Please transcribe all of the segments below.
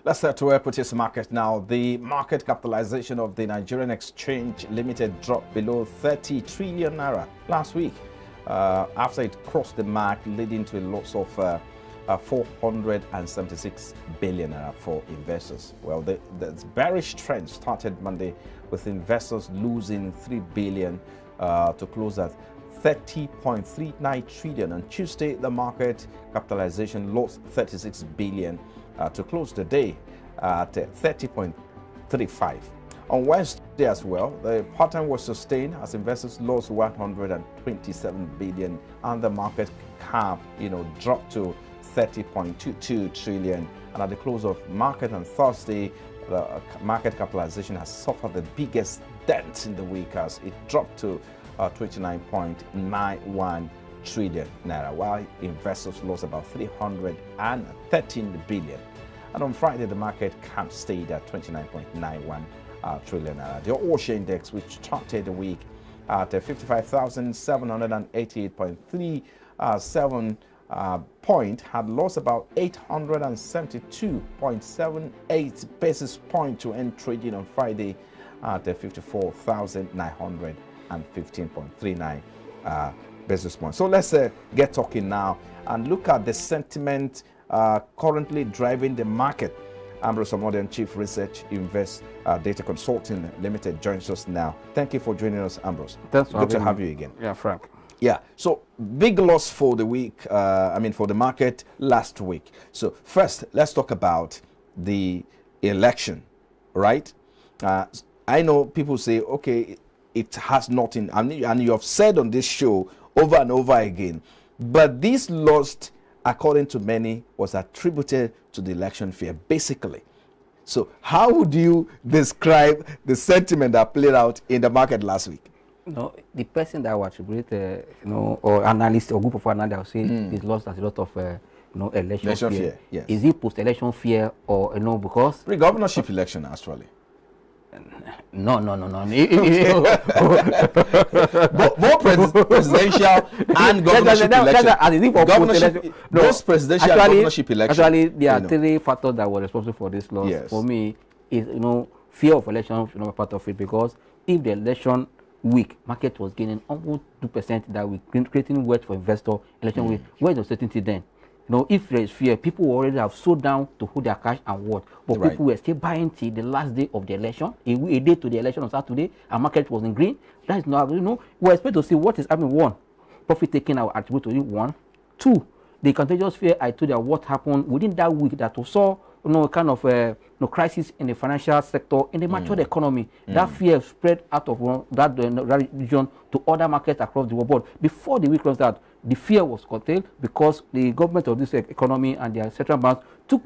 Let's head to equities market now. The market capitalization of the Nigerian Exchange Limited dropped below 30 trillion naira last week after it crossed the mark, leading to a loss of 476 billion naira for investors. Well, the bearish trend started Monday with investors losing 3 billion to close at 30.39 trillion. On Tuesday, the market capitalization lost 36 billion to close the day at 30.35. On Wednesday as well, the pattern was sustained as investors lost 127 billion and the market cap, dropped to 30.22 trillion. And at the close of market on Thursday, the market capitalization has suffered the biggest dent in the week as it dropped to 29.91 trillion naira, while investors lost about 313 billion. And on Friday, the market cap stayed at 29.91 trillion naira. The All-Share Index, which started the week at 55,788.37 point, had lost about 872.78 basis points to end trading on Friday at 54,915.39 basis points. So let's get talking now and look at the sentiment currently driving the market. Ambrose Amodian, Chief Research Invest Data Consulting Limited, joins us now. Thank you for joining us, Ambrose. Thanks. Good to have you again. Yeah, Frank. Yeah, so big loss for the week, for the market last week. So first, let's talk about the election, right? I know people say, okay, it has nothing, and you have said on this show over and over again, but this loss, according to many, was attributed to the election fear, basically. So how would you describe the sentiment that played out in the market last week? No, the person that was attributed, or analyst or group of analysts will say this loss has a lot of, election fear. Yes. Is it post-election fear or because pre-governorship election actually? No. Both presidential and governorship election. Both presidential and governorship election. Actually, there are three factors that were responsible for this loss. Yes. For me, is fear of election should not be part of it, because if the election week market was gaining almost 2% that week, creating wealth for investor, election week, where is the certainty then? If there is fear, people already have sold down to hold their cash and what, but people were still buying till the last day of the election, a day to the election on Saturday, and market was in green. That is not, we expect to see what is happening. One, profit taking our attribute to it. One, two, the contagious fear. I told you what happened within that week that we saw, kind of crisis in the financial sector, in the matured economy. That fear spread out of that region to other markets across the world. But before the week was that, the fear was curtailed because the government of this economy and their central banks took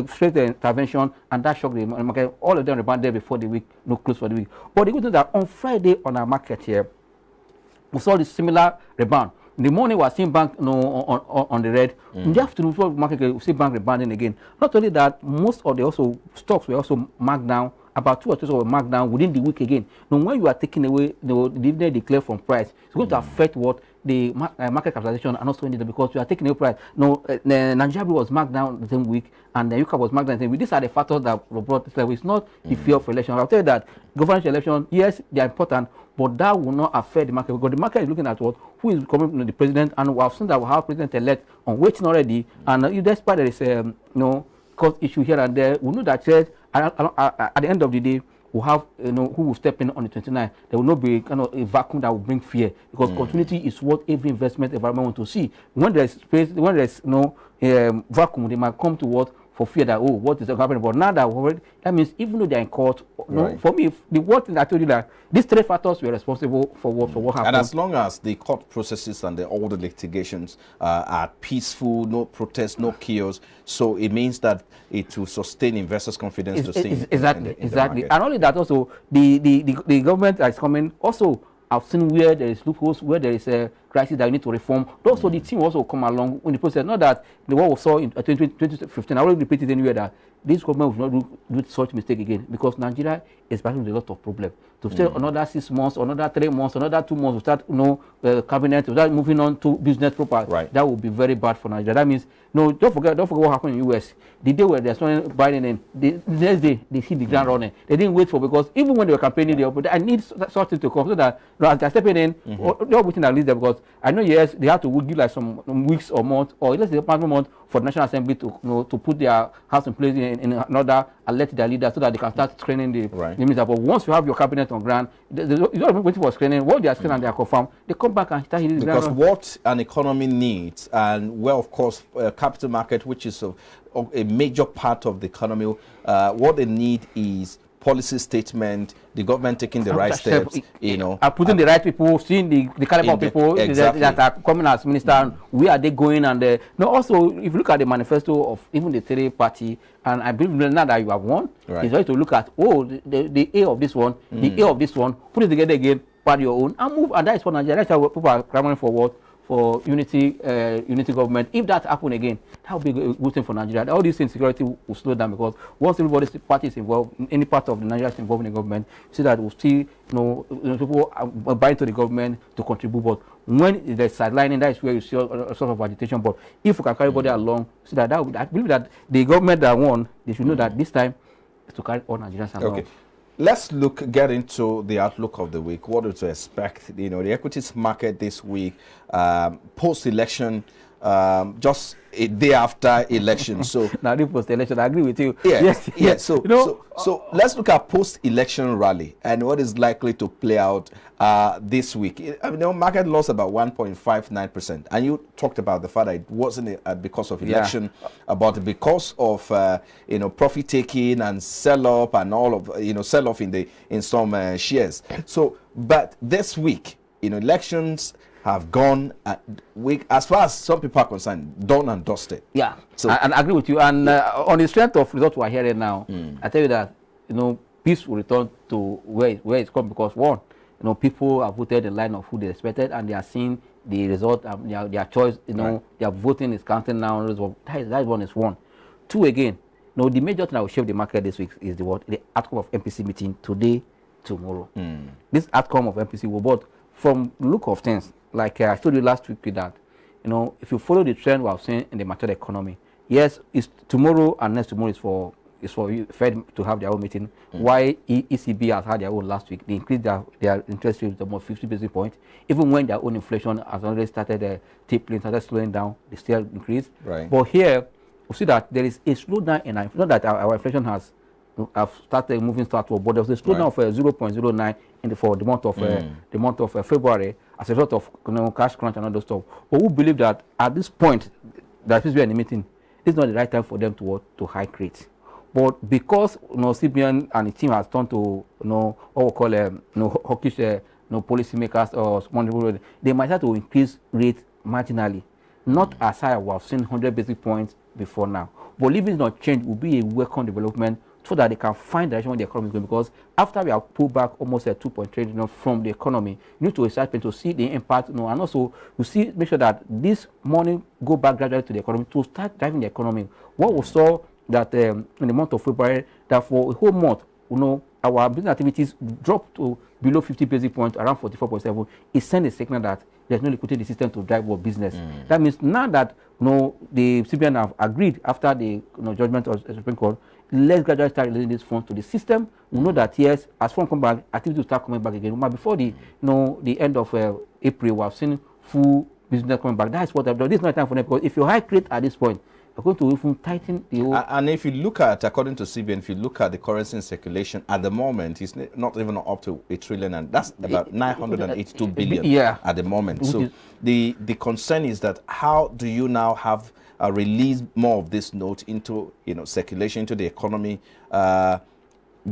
straight intervention, and that shocked the market. All of them rebounded before the week, close for the week. But the good thing that on Friday on our market here, we saw this similar rebound. In the morning, we are seeing bank on the red. In the afternoon, before the market, we see bank rebounding again. Not only that, most of the stocks were also marked down. About 2 or 3 were marked down within the week again. Now, when you are taking away the dividend declared from price, it's going to affect what the market capitalization and also indeed because you are taking away price. No, Nigeria was marked down the same week, and the UK was marked down the same week. These are the factors that brought this level. It's not the fear of election. I'll tell you that government election, yes, they are important, but that will not affect the market, because the market is looking at who is coming, the president, and we have seen that we have president-elect on waiting already, and despite there is cost issue here and there, we know that at the end of the day, we'll have who will step in on the 29th. There will not be a vacuum that will bring fear, because continuity is what every investment environment wants to see. When there is space, when there is vacuum, they might come to for fear that what is happening. But now that already, that means even though they are in court, for me, the one thing I told you that these three factors were responsible for what happened. And as long as the court processes and all the litigations are peaceful, no protests, no chaos, so it means that it will sustain investors' confidence to see exactly. The and only that also the government that is coming also. I've seen where there is loopholes, where there is a crisis that we need to reform. Also, the team also come along in the process. Not that the what we saw in 2015, I already repeated anywhere that this government will not do such mistake again, because Nigeria is battling with a lot of problems. To say another 6 months, another 3 months, another 2 months, we start, cabinet, we start moving on to business proper. Right. That would be very bad for Nigeria. That means, no, don't forget what happened in the US. The day where they're starting Biden in, the next day they hit the ground running. They didn't wait for, because even when they were campaigning, I need something to come so that as they're stepping in, they're waiting at least there, because I know yes, they have to give like some weeks or months, or at least a month for the National Assembly to to put their house in place in another, and let their leaders so that they can start training the minister. But once you have your cabinet on ground, you're not waiting for screening. What they are screening and they are confirmed, they come back and start hitting the ground. Because what an economy needs, and well, of course, capital market, which is a major part of the economy, what they need is policy statement, the government taking the right steps, putting the right people, seeing the caliber of people that are coming as minister, where are they going, and also if you look at the manifesto of even the three party, and I believe now that you have won, it's right to look at the A of this one, the A of this one, put it together again, part your own, and move, and that is for Nigeria. That's how people are clamoring for what? For unity government. If that happen again, that will be a good thing for Nigeria. All this insecurity will slow down, because once everybody's party is involved, any part of the Nigeria is involved in the government, see that we'll still, people are buying to the government to contribute. But when there's sidelining, that is where you see a sort of agitation. But if we can carry everybody along, see that I believe that the government that won, they should know that this time is to carry all Nigerians along. Okay. Let's get into the outlook of the week. What to expect? The equities market this week, post-election, just a day after election. So now, the post-election, I agree with you. Yeah, yes. So let's look at post-election rally and what is likely to play out this week. I mean, market lost about 1.59%, and you talked about the fact that it wasn't because of election, but because of profit taking and sell up and all of sell off in some shares. So, but this week, elections have gone as far as some people are concerned, done and dusted. Yeah, so I agree with you. And on the strength of results we're hearing now, I tell you that peace will return to where it's come, because one, people have voted in line of who they expected, and they are seeing the result, their choice. Their voting is counting now. That one is one. Two, again, the major thing that will shape the market this week is the outcome of MPC meeting today, tomorrow. This outcome of MPC will, but from look of things, like I told you last week, that if you follow the trend we have seen in the mature economy, yes, it's tomorrow and next tomorrow is for Fed to have their own meeting. Why ECB has had their own last week? They increased their interest rate to almost 50 basis points. Even when their own inflation has already started tapering, started slowing down, they still increase. Right. But here we see that there is a slowdown in inflation. Not that our inflation has started moving southward, but there's a slowdown of 0.09 for the month of February as a result of cash crunch and all those stuff. But we believe that at this point, that is we are in the meeting, it's not the right time for them to hike rates. But because CBN and the team has turned to what we call hawkish policymakers or small people, they might have to increase rates marginally, not as high as we have seen 100 basis points before now. But if it's not changed, will be a welcome development, so that they can find direction where the economy is going. Because after we have pulled back almost 2.3 trillion from the economy, you need to start to see the impact, and also you make sure that this money go back gradually to the economy to start driving the economy. What we saw that in the month of February, that for a whole month, our business activities dropped to below 50 basis points, around 44.7. It sent a signal that there's no liquidity in the system to drive our business. That means now that the CBN have agreed after the judgment of the Supreme Court, let's gradually start releasing this fund to the system. We know that yes, as funds come back, activity will start coming back again. But before the end of April, we have seen full business coming back. That is what I've done. This is not time for them, because if you hike rate at this point, you're going to even tighten the whole. And if you look at, according to CBN, if you look at the currency in circulation at the moment, it's not even up to $1 trillion, and that's about 982 billion at the moment. So the concern is that how do you now have release more of this note into circulation, into the economy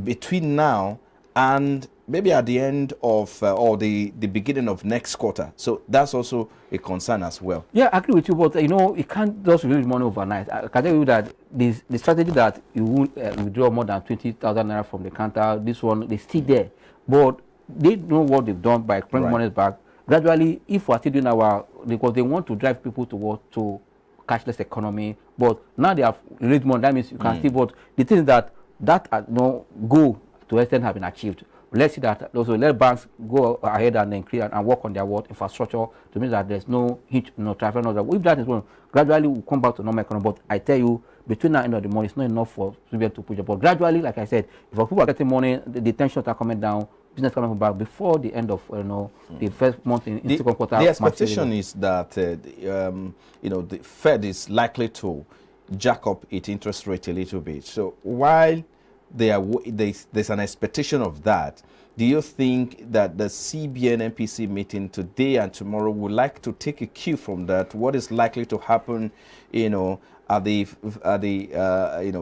between now and maybe at the end of or the beginning of next quarter. So that's also a concern as well. Yeah, I agree with you, but it can't just release money overnight. I can tell you that the strategy that you won't withdraw more than 20,000 naira from the counter, this one, they still there, but they know what they've done by bringing money back gradually. If we're still doing because they want to drive people to cashless economy. But now they have raised money. That means you can still. But the thing is that goal to extent have been achieved. Let's see that also let banks go ahead and increase and work on their infrastructure to make that there's no hitch, no traffic, no that. If that is one, gradually we'll come back to normal economy. But I tell you, between now and the end of the month, it's not enough for CBN to push it. But gradually, like I said, if people are getting money, the tensions are coming down, business coming back before the end of the first month in second quarter. The expectation is that the Fed is likely to jack up its interest rate a little bit. So while there's an expectation of that, do you think that the CBN MPC meeting today and tomorrow would like to take a cue from that? What is likely to happen, at the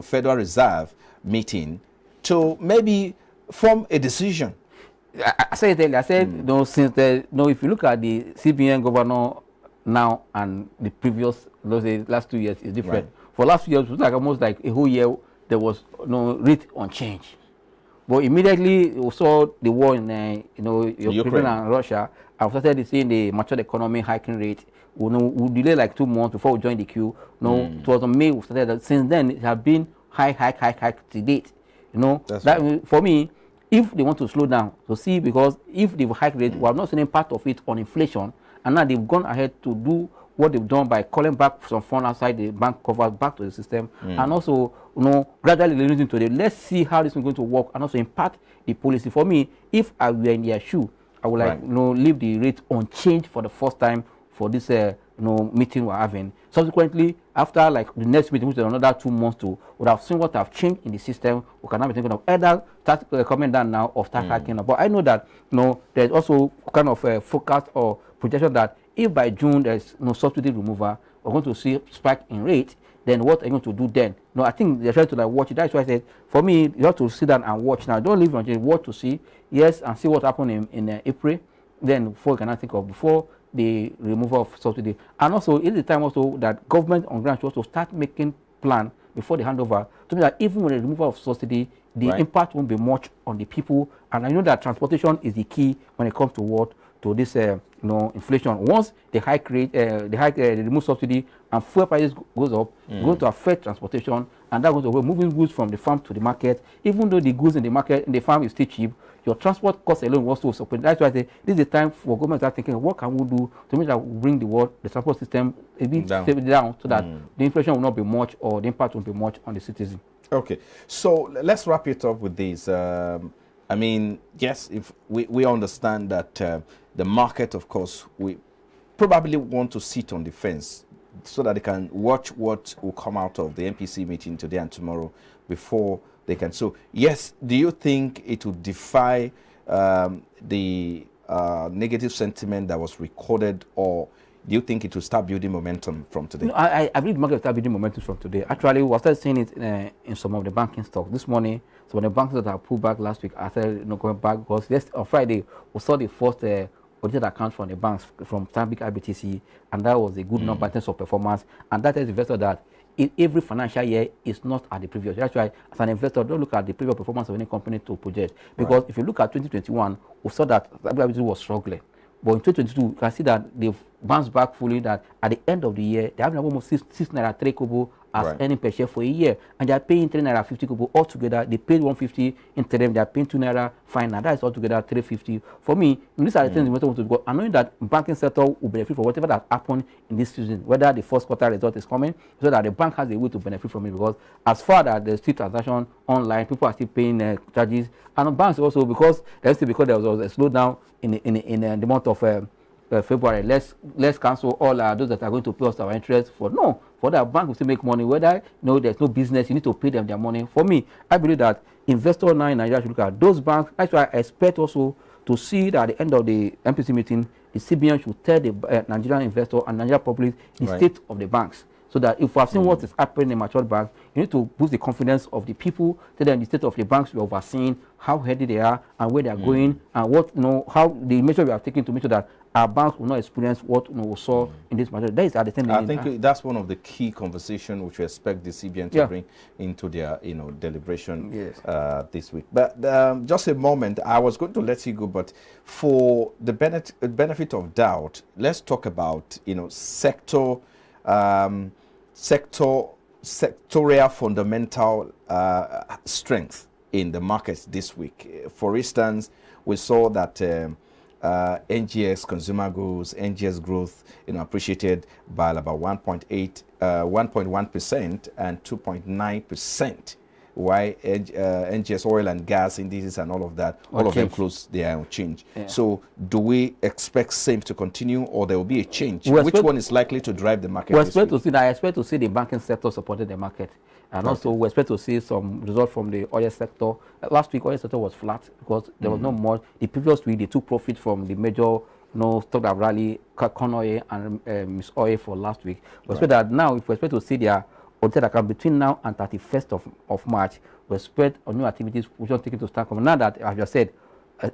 Federal Reserve meeting to maybe form a decision? I said earlier. I said since if you look at the CBN governor now and the previous last 2 years is different. Right. For last 2 years, it was like almost like a whole year there was no rate on change. But immediately we saw the war in Ukraine and Russia, and we started seeing the mature economy hiking rate. We delay like 2 months before we joined the queue. It was on May we started that. Since then it has been hike to date. For me, if they want to slow down, to see, because if they've hiked rate, we have not seen any part of it on inflation, and now they've gone ahead to do what they've done by calling back some funds outside the bank covers back to the system, and also gradually releasing to them. Let's see how this is going to work, and also impact the policy. For me, if I were in their shoe, I would like leave the rate unchanged for the first time for this meeting we're having. Subsequently, after like the next meeting, which is another 2 months to, would have seen what have changed in the system. We can now be thinking of either start coming down now or start hacking. But I know that there's also kind of a forecast or projection that if by June there's no subsidy removal, we're going to see a spike in rate. Then what are you going to do then? I think they're trying to watch it. That's why I said, for me, you have to sit down and watch now. Don't leave on just watch to see, yes, and see what happened in April. Then before you can think of before the removal of subsidy. And also, it's the time also that government on ground should also start making plan before the handover to mean that even with the removal of subsidy, the impact won't be much on the people. And I know that transportation is the key when it comes to this inflation. Once the hike rate, the remove subsidy and fuel prices goes up, it's going to affect transportation, and that goes away, moving goods from the farm to the market. Even though the goods in the market in the farm is still cheap, your transport cost alone was to support. That's why I say this is the time for government to start thinking, what can we do to make sure we bring the transport system a bit down so that the inflation will not be much or the impact won't be much on the citizen. Okay, so let's wrap it up with this. I mean, yes, if we understand that the market, of course, we probably want to sit on the fence so that they can watch what will come out of the MPC meeting today and tomorrow before they can. So, yes, do you think it will defy the negative sentiment that was recorded, or do you think it will start building momentum from today? I believe the market will start building momentum from today. Actually, we started seeing it in some of the banking stocks this morning. So when the banks that have pulled back last week, I started going back because on Friday we saw the first audited accounts from the banks from Stanbic IBTC, and that was a good number in terms of performance. And that tells the investor that in every financial year is not at the previous. That's why, as an investor, don't look at the previous performance of any company to project. Because if you look at 2021, we saw that IBTC was struggling. But in 2022, you can see that they've bounced back fully, that at the end of the year, they have almost 6 naira 3 kobo as earning per share for a year. And they are paying 3 naira 50 kobo altogether. They paid 150 interim, they are paying 2 naira fine. Now that is altogether 350. For me, these are the things investors want to go. And knowing that banking sector will benefit from whatever that happened in this season, whether the first quarter result is coming, so that the bank has a way to benefit from it. Because as far as there's still transaction online, people are still paying charges. And banks also, because there was a slowdown in the month of February, let's cancel all those that are going to pay us our interest for that bank will still make money. Whether there's no business, you need to pay them their money. For me, I believe that investors now in Nigeria should look at those banks. That's why I expect also to see that at the end of the MPC meeting, the CBN should tell the Nigerian investor and Nigerian public the state of the banks. So that if we have seen what is happening in mature banks, you need to boost the confidence of the people, tell them the state of the banks we are overseeing, how healthy they are, and where they are going, and what how the measure we are taking to make sure that our banks will not experience what we saw in this matter. That is at the time. I think that's one of the key conversations which we expect the CBN to bring into their deliberation this week. But just a moment, I was going to let you go, but for the benefit of doubt, let's talk about sector sectorial fundamental strength in the markets this week. For instance, we saw that NGX consumer goods, NGX growth, appreciated by about 1.1% and 2.9%. Why NGS oil and gas indices and all of that, all of them close their change. Yeah. So do we expect same to continue, or there will be a change? Which one is likely to drive the market? I expect to see the banking sector supporting the market, and also we expect to see some result from the oil sector. Last week, oil sector was flat because there was no more. The previous week, they took profit from the major stock that rally, corn oil and Miss Oil for last week. We expect that now, if we expect to see their audited account between now and 31st of March, we expect on new activities which are taking to start coming. Now that, as I said,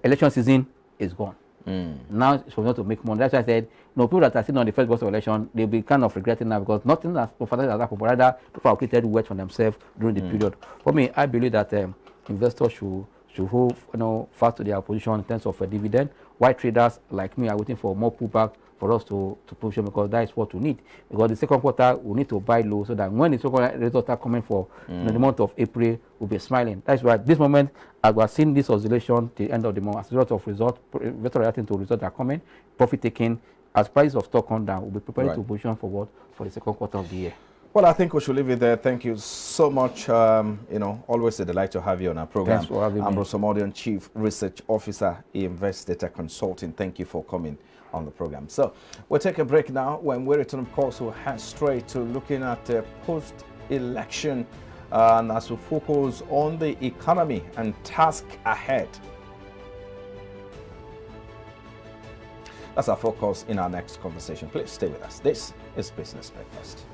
election season is gone. Now it's for them to make money. That's why I said, people that are sitting on the first boss of election, they'll be kind of regretting now because nothing has happened, but rather people have created wealth for themselves during the period. For me, I believe that investors should hold fast to their position in terms of a dividend, while traders like me are waiting for more pullback for us to position, because that is what we need. Because the second quarter, we need to buy low so that when the second results are coming for the month of April, we'll be smiling. That's why at this moment, as we are seeing this oscillation till the end of the month, as a result of results, investor reacting to results that are coming, profit taking, as price of stock come down, we'll be prepared to position for what? For the second quarter of the year. Well, I think we should leave it there. Thank you so much. Always a delight to have you on our program. Thanks for having me. Ambrose Omodion, Chief Research Officer, Invest Data Consulting. Thank you for coming on the program. So we'll take a break now. When we return, of course, we'll head straight to looking at post-election and as we focus on the economy and task ahead. That's our focus in our next conversation. Please stay with us. This is Business Breakfast.